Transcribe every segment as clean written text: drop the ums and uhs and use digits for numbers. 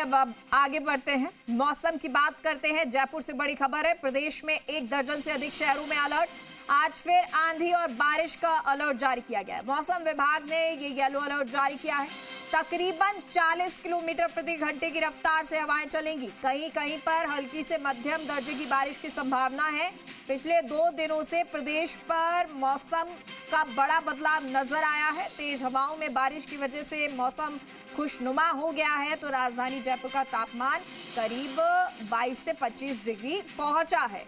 अब आगे बढ़ते हैं, मौसम की बात करते हैं। जयपुर से बड़ी खबर है, प्रदेश में 1 दर्जन से अधिक शहरों में अलर्ट। आज फिर आंधी और बारिश का अलर्ट जारी किया गया है। मौसम विभाग ने ये येलो अलर्ट जारी किया है। तकरीबन 40 किलोमीटर प्रति घंटे की रफ्तार से हवाएं चलेंगी। कहीं कहीं पर हल्की से मध्यम दर्जे की बारिश की संभावना है। पिछले 2 दिनों से प्रदेश पर मौसम का बड़ा बदलाव नजर आया है। तेज हवाओं में बारिश की वजह से मौसम खुशनुमा हो गया है, तो राजधानी जयपुर का तापमान करीब 22 से 25 डिग्री पहुंचा है।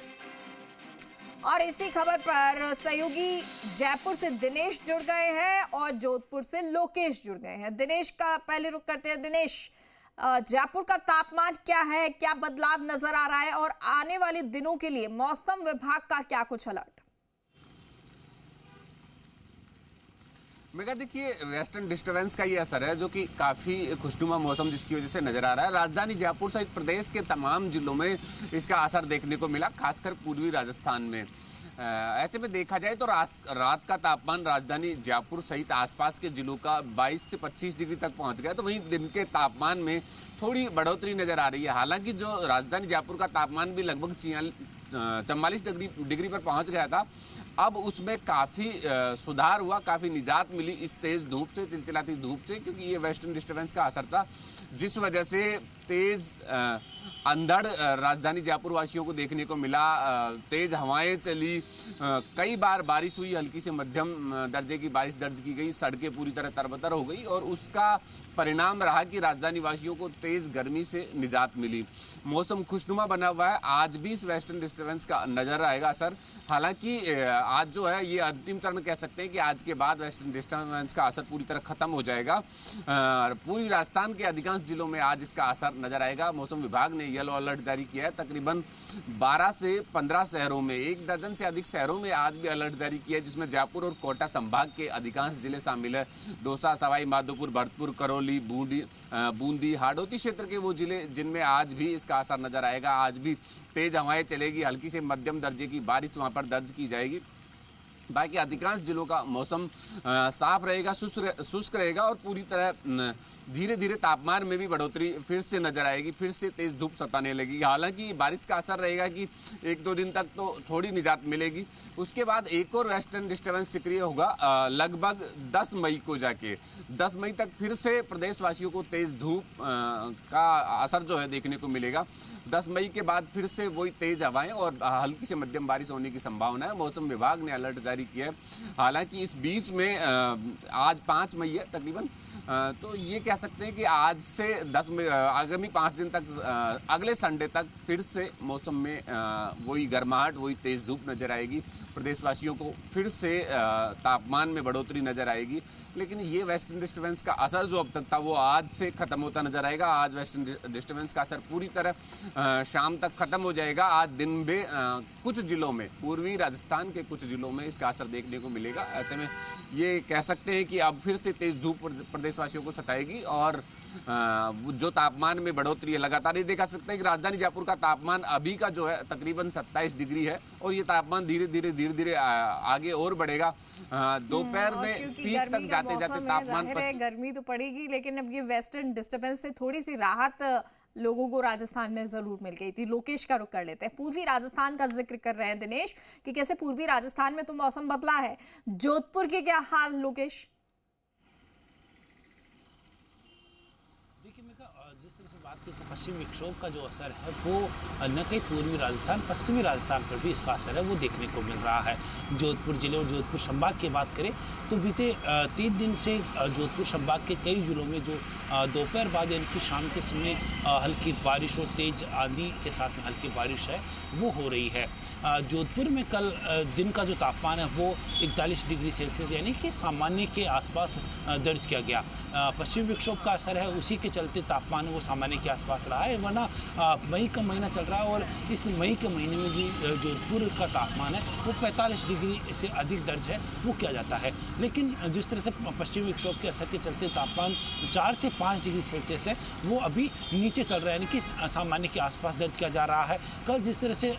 और इसी खबर पर सहयोगी जयपुर से दिनेश जुड़ गए हैं और जोधपुर से लोकेश जुड़ गए हैं। दिनेश का पहले रुख करते हैं। दिनेश, जयपुर का तापमान क्या है, क्या बदलाव नजर आ रहा है और आने वाले दिनों के लिए मौसम विभाग का क्या कुछ अलर्ट? मेगा, देखिए, वेस्टर्न डिस्टर्बेंस का ये असर है जो कि काफ़ी खुशनुमा मौसम जिसकी वजह से नज़र आ रहा है। राजधानी जयपुर सहित प्रदेश के तमाम जिलों में इसका असर देखने को मिला, खासकर पूर्वी राजस्थान में। ऐसे में देखा जाए तो रात का तापमान राजधानी जयपुर सहित आसपास के जिलों का 22 से 25 डिग्री तक पहुंच गया, तो वहीं दिन के तापमान में थोड़ी बढ़ोतरी नज़र आ रही है। हालांकि जो राजधानी जयपुर का तापमान भी लगभग 44 डिग्री पर पहुंच गया था, अब उसमें काफ़ी सुधार हुआ, काफ़ी निजात मिली इस तेज़ धूप से, चिलचिलाती धूप से, क्योंकि ये वेस्टर्न डिस्टर्बेंस का असर था जिस वजह से तेज़ अंधड़ राजधानी जयपुर वासियों को देखने को मिला। तेज़ हवाएं चली, कई बार बारिश हुई, हल्की से मध्यम दर्जे की बारिश दर्ज की गई, सड़कें पूरी तरह तरबतर हो गई और उसका परिणाम रहा कि राजधानी वासियों को तेज़ गर्मी से निजात मिली। मौसम खुशनुमा बना हुआ है। आज भी इस वेस्टर्न डिस्टर्बेंस का नज़र आएगा असर। हालांकि आज जो है ये अंतिम चरण कह सकते हैं कि आज के बाद वेस्टर्न डिस्टर्बेंस का असर पूरी तरह खत्म हो जाएगा। पूरी राजस्थान के अधिकांश जिलों में आज इसका असर नजर आएगा। मौसम विभाग ने येलो अलर्ट जारी किया है। तकरीबन 12 से 15 शहरों में, 1 दर्जन से अधिक शहरों में आज भी अलर्ट जारी किया है, जिसमें जयपुर और कोटा संभाग के अधिकांश जिले शामिल है। दौसा, सवाई माधोपुर, भरतपुर, करौली, बूंदी, हाड़ौती क्षेत्र के वो जिले जिनमें आज भी इसका असर नजर आएगा। आज भी तेज हवाएं चलेगी, हल्की से मध्यम दर्जे की बारिश वहां पर दर्ज की जाएगी। बाकी अधिकांश जिलों का मौसम साफ रहेगा, शुष्क रहेगा और पूरी तरह धीरे धीरे तापमान में भी बढ़ोतरी फिर से नजर आएगी, फिर से तेज धूप सताने लगेगी। हालांकि बारिश का असर रहेगा कि 1-2 दिन तक तो थोड़ी निजात मिलेगी। उसके बाद एक और वेस्टर्न डिस्टर्बेंस सक्रिय होगा लगभग 10 मई को जाके। 10 मई तक फिर से प्रदेशवासियों को तेज धूप का असर जो है देखने को मिलेगा। 10 मई के बाद फिर से वही तेज हवाएं और हल्की से मध्यम बारिश होने की संभावना है। मौसम विभाग ने अलर्ट जारी किया है। हालांकि इस बीच में आज 5 मई है तकरीबन, तो ये कह सकते हैं कि आज से 10 मई आगामी 5 दिन तक, अगले संडे तक फिर से मौसम में वही गर्माहट, वही तेज धूप नजर आएगी। प्रदेशवासियों को फिर से तापमान में बढ़ोतरी नजर आएगी। लेकिन ये वेस्टर्न डिस्टर्बेंस का असर जो अब तक था वो आज से खत्म होता नजर आएगा। आज वेस्टर्न डिस्टर्बेंस का असर पूरी तरह शाम तक खत्म हो जाएगा। आज दिन में कुछ जिलों में, पूर्वी राजस्थान के कुछ जिलों में इसका असर देखने को मिलेगा। ऐसे में ये कह सकते हैं कि अब फिर से तेज धूप प्रदेशवासियों को सताएगी और जो तापमान में बढ़ोतरी है लगातार। ये देखा सकते हैं कि राजधानी जयपुर का तापमान अभी का जो है तकरीबन 27 डिग्री है और ये तापमान धीरे धीरे आगे और बढ़ेगा। दोपहर में पीक तक जाते जाते तापमान गर्मी तो पड़ेगी, लेकिन अब ये वेस्टर्न डिस्टर्बेंस से थोड़ी सी राहत लोगों को राजस्थान में जरूर मिल गई थी। लोकेश का रुख कर लेते हैं। पूर्वी राजस्थान का जिक्र कर रहे हैं दिनेश कि कैसे पूर्वी राजस्थान में तो मौसम बदला है। जोधपुर के क्या हाल लोकेश? जिस तरह से बात करें तो पश्चिमी विक्षोभ का जो असर है वो न कहीं पूर्वी राजस्थान, पश्चिमी राजस्थान पर भी इसका असर है वो देखने को मिल रहा है। जोधपुर जिले और जोधपुर संभाग की बात करें तो बीते 3 दिन से जोधपुर संभाग के कई जिलों में जो दोपहर बाद यानी कि शाम के समय हल्की बारिश और तेज आंधी के साथ में हल्की बारिश है वो हो रही है। जोधपुर में कल दिन का जो तापमान है वो 41 डिग्री सेल्सियस यानी कि सामान्य के आसपास दर्ज किया गया। पश्चिमी विक्षोभ का असर है, उसी के चलते तापमान वो सामान्य के आसपास रहा है। वरना मई का महीना चल रहा है और इस मई के महीने में जो जोधपुर का तापमान है वो 45 डिग्री से अधिक दर्ज है वो किया जाता है। लेकिन जिस तरह से पश्चिमी विक्षोभ के असर के चलते तापमान 4 से 5 डिग्री सेल्सियस है वो अभी नीचे चल रहा है, यानी कि सामान्य के आसपास दर्ज किया जा रहा है। कल जिस तरह से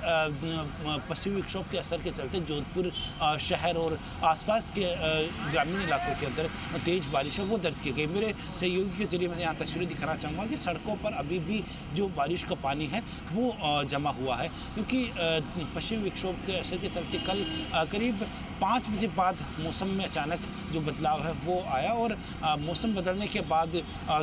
पश्चिमी विक्षोभ के असर के चलते जोधपुर शहर और आसपास के ग्रामीण इलाकों के अंदर तेज बारिश है वो दर्ज की गई। मेरे सहयोगी के जरिए मैं यहाँ तस्वीरें दिखाना चाहूँगा कि सड़कों पर अभी भी जो बारिश का पानी है वो जमा हुआ है, क्योंकि पश्चिमी विक्षोभ के असर के चलते कल करीब 5 बजे बाद मौसम में अचानक जो बदलाव है वो आया और मौसम बदलने के बाद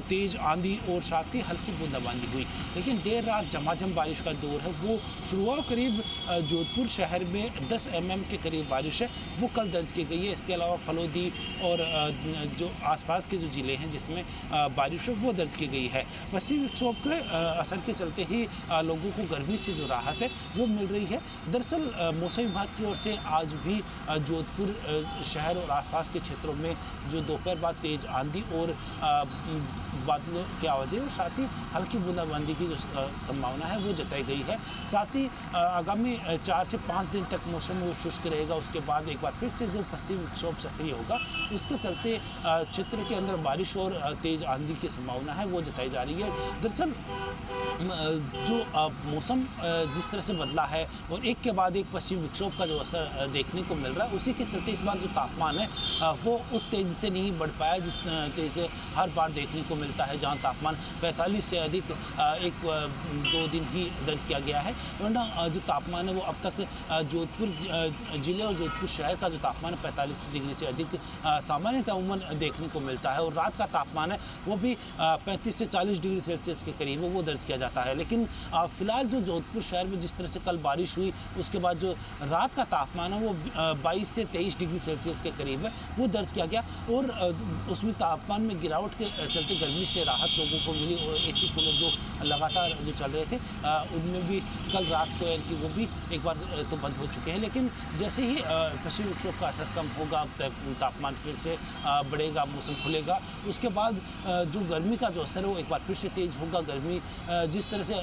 तेज़ आंधी और साथ ही हल्की बूंदाबांदी हुई। लेकिन देर रात झमाझम बारिश का दौर है वो शुरू हुआ। करीब जोधपुर शहर में 10 mm के करीब बारिश है वो कल दर्ज की गई है। इसके अलावा फलोदी और जो आसपास के जो ज़िले हैं जिसमें बारिश है वो दर्ज की गई है। पश्चिमी विक्षोभ के असर के चलते ही लोगों को गर्मी से जो राहत है वो मिल रही है। दरअसल मौसम विभाग की ओर से आज भी जोधपुर शहर और आसपास के क्षेत्रों में जो दोपहर बाद तेज़ आंधी और बादलों की आवाज़ें और साथ ही हल्की बूंदाबांदी की जो संभावना है वो जताई गई है। साथ ही आगामी 4 से 5 दिन तक मौसम वो शुष्क रहेगा। उसके बाद एक बार फिर से जो पश्चिमी विक्षोभ सक्रिय होगा उसके चलते क्षेत्र के अंदर बारिश और तेज़ आंधी की संभावना है वो जताई जा रही है। दरअसल जो मौसम जिस तरह से बदला है और एक के बाद एक पश्चिमी विक्षोभ का जो असर देखने को मिल रहा है उसी के चलते इस बार जो तापमान है वो उस तेज़ी से नहीं बढ़ पाया जिस तेज़ी से हर बार देखने को मिलता है, जहां तापमान 45 से अधिक 1-2 दिन ही दर्ज किया गया है। वरना जो तापमान है वो अब तक जोधपुर जिले और जोधपुर शहर का जो तापमान है 45 डिग्री से अधिक सामान्यतः अमूमन देखने को मिलता है और रात का तापमान है वो भी 35 से 40 डिग्री सेल्सियस के करीब वो दर्ज किया जाता है। लेकिन फिलहाल जो जोधपुर शहर में जिस तरह से कल बारिश हुई उसके बाद जो रात का तापमान है वो 22 से 23 डिग्री सेल्सियस के करीब है वो दर्ज किया गया और उसमें तापमान में गिरावट के चलते गर्मी से राहत लोगों को मिली और एसी कूलर जो लगातार जो चल रहे थे उनमें भी कल रात को यानी कि वो भी एक बार तो बंद हो चुके हैं। लेकिन जैसे ही पश्चिमी विक्षोभ का असर कम होगा तापमान फिर से बढ़ेगा, मौसम खुलेगा, उसके बाद जो गर्मी का जो असर है वो एक बार फिर से तेज़ होगा। गर्मी जिस तरह से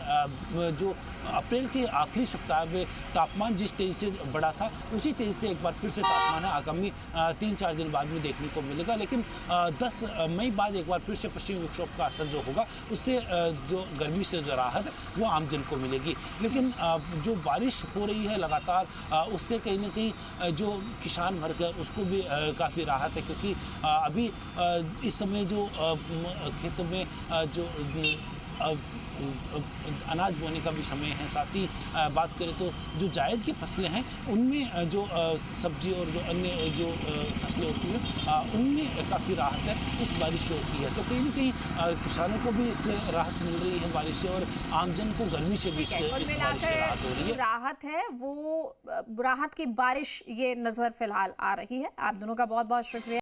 जो अप्रैल के आखिरी सप्ताह में तापमान जिस तेज़ी से बढ़ा था उसी तेज़ी से एक बार फिर से तापमान है आगामी 3-4 दिन बाद में देखने को मिलेगा। लेकिन 10 मई बाद एक बार फिर से पश्चिमी विक्षोभ का असर जो होगा उससे जो गर्मी से जो राहत है वो आम जन को मिलेगी। लेकिन जो बारिश हो रही है लगातार उससे कहीं ना कहीं जो किसान वर्ग है उसको भी काफ़ी राहत है, क्योंकि अभी इस समय जो खेतों में जो अनाज बोने का भी समय है। साथ ही बात करें तो जो जायद की फसलें हैं उनमें जो सब्जी और जो अन्य जो फसलें होती हैं उनमें काफ़ी राहत है इस बारिश से होती है। तो कहीं ना कहीं किसानों को भी इससे राहत मिल रही है बारिश से और आमजन को गर्मी से भी इस बारिश से राहत हो रही है। राहत है वो राहत की बारिश ये नज़र फिलहाल आ रही है। आप दोनों का बहुत बहुत शुक्रिया।